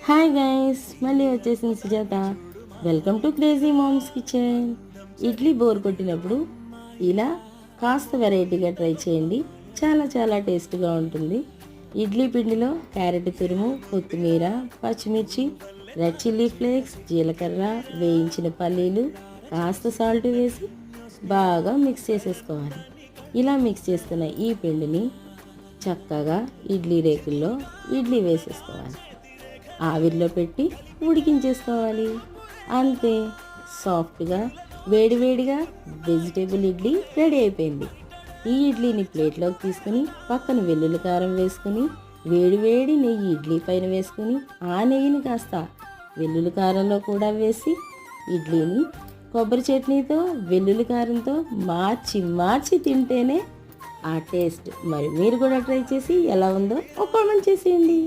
Hi guys, మళ్ళీ వచ్చేసింది Sujatha. Welcome to crazy mom's kitchen. Idli bore కొట్టినప్పుడు ఇలా కాస్త వెరైటీగా ట్రై చేయండి. చాలా చాలా టేస్ట్గా ఉంటుంది. ఇడ్లీ పిండిలో క్యారెట్ తురుము, కొత్తిమీర, పచ్చిమిర్చి, రెడ్ చిల్లీ ఫ్లేక్స్, జీలకర్ర, వేయించిన పల్లీలు, కాస్త సాల్ట్ వేసి బాగా మిక్స్ చేసేసుకోవాలి. ఇలా మిక్స్ చేసుకున్న ఈ పిండిని చక్కగా ఇడ్లీ రేకుల్లో ఇడ్లీ వేసేసుకోవాలి. ఆవిరిలో పెట్టి ఉడికించేసుకోవాలి. అంతే, సాఫ్ట్గా వేడివేడిగా వెజిటేబుల్ ఇడ్లీ రెడీ అయిపోయింది. ఈ ఇడ్లీని ప్లేట్లోకి తీసుకుని పక్కన వెల్లుల్లి కారం వేసుకుని వేడివేడి నెయ్యి ఇడ్లీ పైన వేసుకుని ఆ నెయ్యిని కాస్త వెల్లుల్లి కారంలో కూడా వేసి ఇడ్లీని కొబ్బరి చట్నీతో వెల్లుల్లి కారంతో మార్చి మార్చి తింటేనే ఆ టేస్ట్. మరి మీరు కూడా ట్రై చేసి ఎలా ఉందో ఒక కామెంట్ చేసేయండి.